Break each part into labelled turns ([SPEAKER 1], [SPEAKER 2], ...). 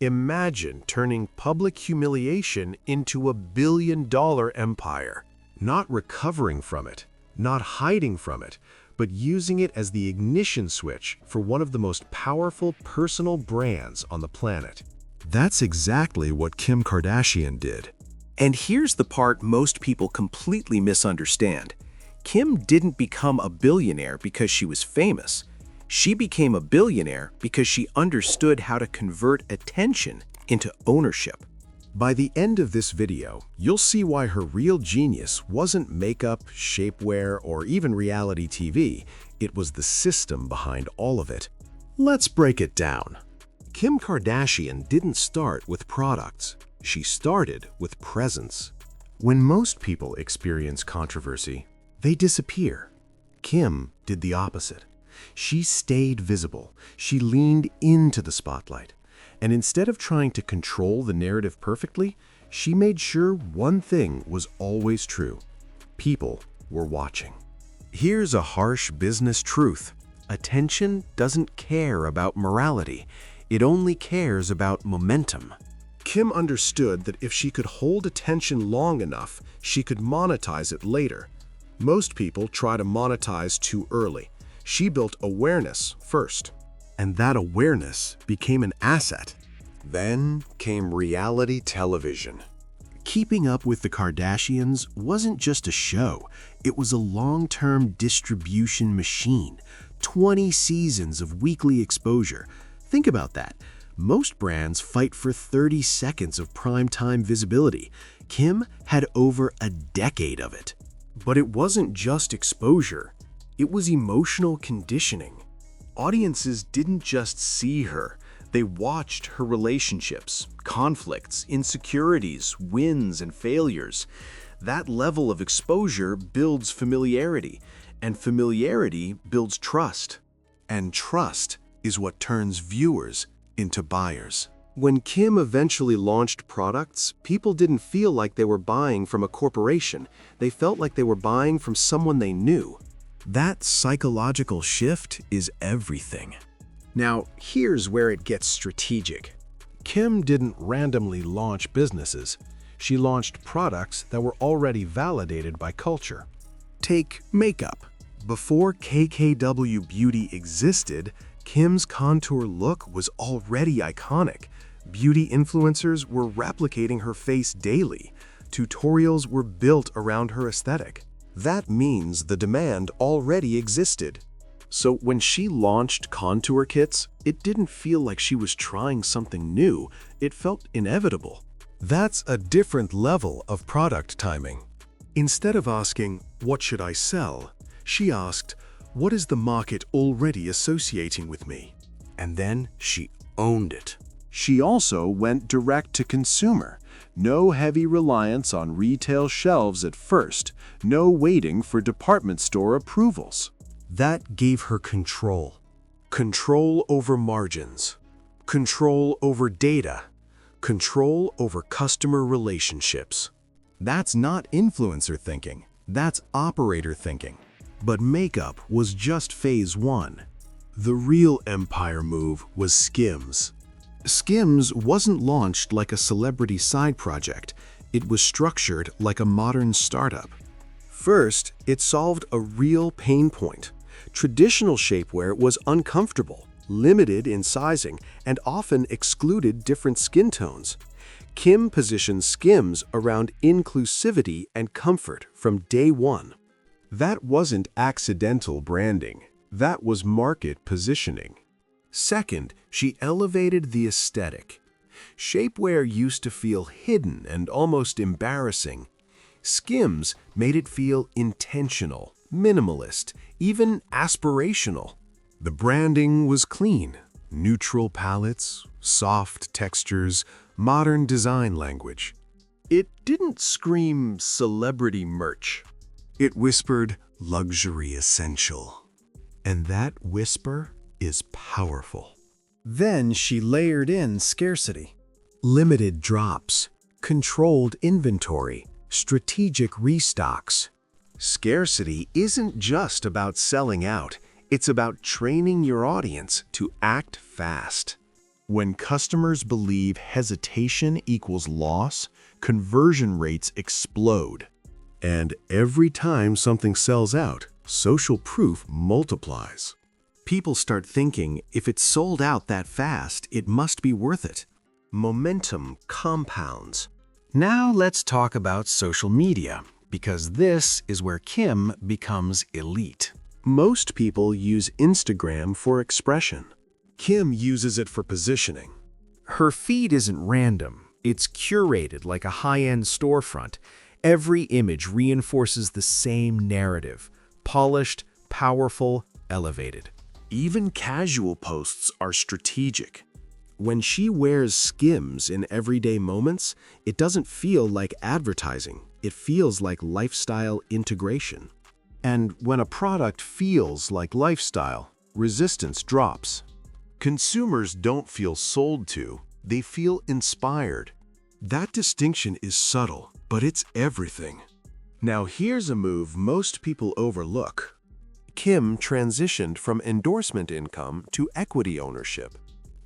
[SPEAKER 1] Imagine turning public humiliation into a billion-dollar empire. Not recovering from it, not hiding from it, but using it as the ignition switch for one of the most powerful personal brands on the planet. That's exactly what Kim Kardashian did.
[SPEAKER 2] And here's the part most people completely misunderstand. Kim didn't become a billionaire because she was famous. She became a billionaire because she understood how to convert attention into ownership.
[SPEAKER 1] By the end of this video, you'll see why her real genius wasn't makeup, shapewear, or even reality TV. It was the system behind all of it. Let's break it down. Kim Kardashian didn't start with products. She started with presence. When most people experience controversy, they disappear. Kim did the opposite. She stayed visible. She leaned into the spotlight. And instead of trying to control the narrative perfectly, she made sure one thing was always true. People were watching. Here's a harsh business truth. Attention doesn't care about morality. It only cares about momentum. Kim understood that if she could hold attention long enough, she could monetize it later. Most people try to monetize too early. She built awareness first. And that awareness became an asset. Then came reality television. Keeping up with the Kardashians wasn't just a show. It was a long-term distribution machine. 20 seasons of weekly exposure. Think about that. Most brands fight for 30 seconds of primetime visibility. Kim had over a decade of it. But it wasn't just exposure. It was emotional conditioning. Audiences didn't just see her. They watched her relationships, conflicts, insecurities, wins, and failures. That level of exposure builds familiarity, and familiarity builds trust. And trust is what turns viewers into buyers. When Kim eventually launched products, people didn't feel like they were buying from a corporation. They felt like they were buying from someone they knew. That psychological shift is everything. Now, here's where it gets strategic. Kim didn't randomly launch businesses. She launched products that were already validated by culture. Take makeup. Before KKW Beauty existed, Kim's contour look was already iconic. Beauty influencers were replicating her face daily. Tutorials were built around her aesthetic. That means the demand already existed. So when she launched contour kits, it didn't feel like she was trying something new. It felt inevitable. That's a different level of product timing. Instead of asking, "What should I sell?" she asked, "What is the market already associating with me?" And then she owned it. She also went direct to consumer. No heavy reliance on retail shelves at first. No waiting for department store approvals. That gave her control. Control over margins. Control over data. Control over customer relationships. That's not influencer thinking. That's operator thinking. But makeup was just phase one. The real empire move was SKIMS. SKIMS wasn't launched like a celebrity side project. It was structured like a modern startup. First, it solved a real pain point. Traditional shapewear was uncomfortable, limited in sizing, and often excluded different skin tones. Kim positioned SKIMS around inclusivity and comfort from day one. That wasn't accidental branding. That was market positioning. Second, she elevated the aesthetic. Shapewear used to feel hidden and almost embarrassing. SKIMS made it feel intentional, minimalist, even aspirational. The branding was clean. Neutral palettes, soft textures, modern design language. It didn't scream celebrity merch. It whispered luxury essential. And that whisper is powerful. Then she layered in scarcity. Limited drops, controlled inventory, strategic restocks. Scarcity isn't just about selling out. It's about training your audience to act fast. When customers believe hesitation equals loss, conversion rates explode. And every time something sells out, social proof multiplies.
[SPEAKER 2] People start thinking, if it's sold out that fast, it must be worth it. Momentum compounds. Now let's talk about social media, because this is where Kim becomes elite.
[SPEAKER 1] Most people use Instagram for expression. Kim uses it for positioning.
[SPEAKER 2] Her feed isn't random. It's curated like a high-end storefront. Every image reinforces the same narrative: polished, powerful, elevated.
[SPEAKER 1] Even casual posts are strategic. When she wears SKIMS in everyday moments, it doesn't feel like advertising. It feels like lifestyle integration. And when a product feels like lifestyle, resistance drops. Consumers don't feel sold to, they feel inspired. That distinction is subtle, but it's everything. Now here's a move most people overlook. Kim transitioned from endorsement income to equity ownership.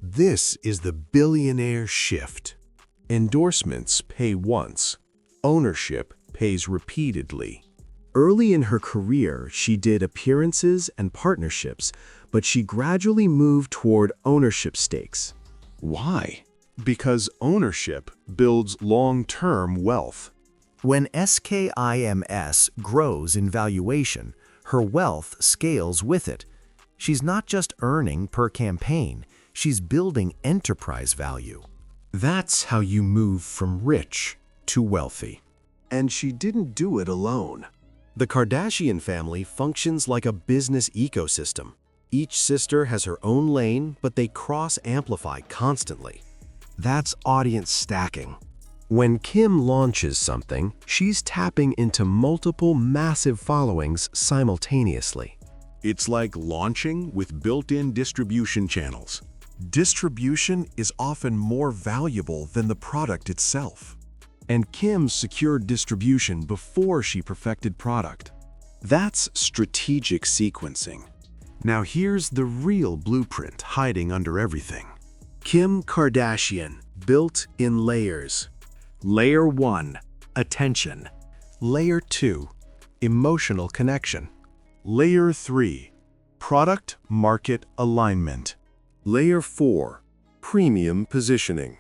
[SPEAKER 1] This is the billionaire shift. Endorsements pay once. Ownership pays repeatedly. Early in her career, she did appearances and partnerships, but she gradually moved toward ownership stakes. Why? Because ownership builds long-term wealth.
[SPEAKER 2] When SKIMS grows in valuation, her wealth scales with it. She's not just earning per campaign, she's building enterprise value.
[SPEAKER 1] That's how you move from rich to wealthy. And she didn't do it alone. The Kardashian family functions like a business ecosystem. Each sister has her own lane, but they cross-amplify constantly. That's audience stacking. When Kim launches something, she's tapping into multiple massive followings simultaneously. It's like launching with built-in distribution channels. Distribution is often more valuable than the product itself. And Kim secured distribution before she perfected product. That's strategic sequencing. Now here's the real blueprint hiding under everything. Kim Kardashian, built in layers. Layer 1, attention. Layer 2, emotional connection. Layer 3, product-market alignment. Layer 4, premium positioning.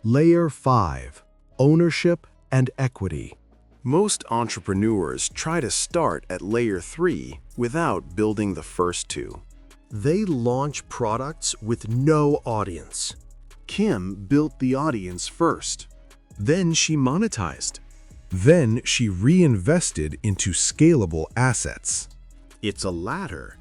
[SPEAKER 1] Layer 5, ownership and equity. Most entrepreneurs try to start at layer 3 without building the first two. They launch products with no audience. Kim built the audience first. Then she monetized. Then she reinvested into scalable assets. It's a ladder,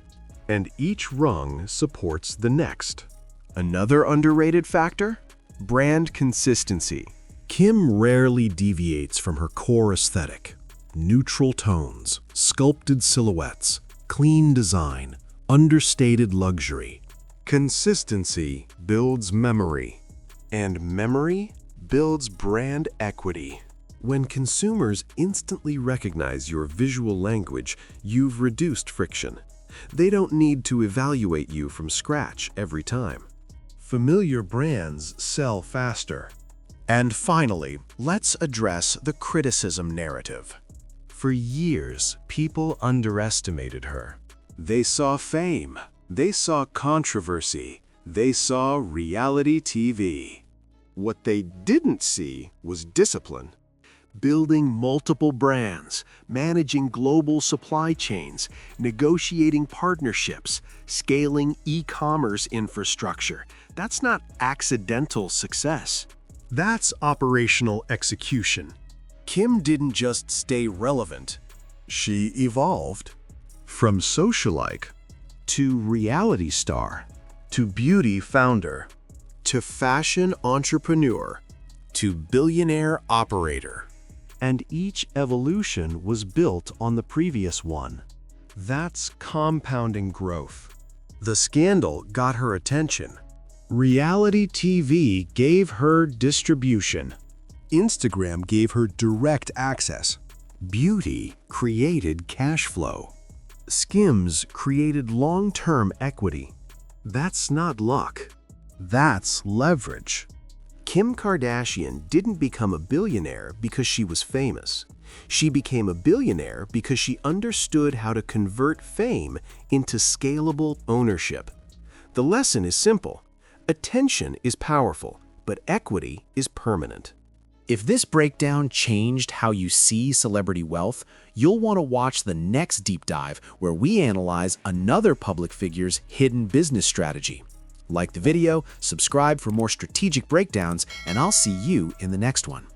[SPEAKER 1] and each rung supports the next. Another underrated factor? Brand consistency. Kim rarely deviates from her core aesthetic. Neutral tones, sculpted silhouettes, clean design, understated luxury. Consistency builds memory, and memory builds brand equity. When consumers instantly recognize your visual language, you've reduced friction. They don't need to evaluate you from scratch every time. Familiar brands sell faster. And finally, let's address the criticism narrative. For years, people underestimated her. They saw fame. They saw controversy. They saw reality TV. What they didn't see was discipline. Building multiple brands, managing global supply chains, negotiating partnerships, scaling e-commerce infrastructure. That's not accidental success. That's operational execution. Kim didn't just stay relevant. She evolved. From socialite to reality star, to beauty founder, to fashion entrepreneur, to billionaire operator. And each evolution was built on the previous one. That's compounding growth. The scandal got her attention. Reality TV gave her distribution. Instagram gave her direct access. Beauty created cash flow. SKIMS created long-term equity. That's not luck. That's leverage.
[SPEAKER 2] Kim Kardashian didn't become a billionaire because she was famous. She became a billionaire because she understood how to convert fame into scalable ownership. The lesson is simple. Attention is powerful, but equity is permanent. If this breakdown changed how you see celebrity wealth, you'll want to watch the next deep dive where we analyze another public figure's hidden business strategy. Like the video, subscribe for more strategic breakdowns, and I'll see you in the next one.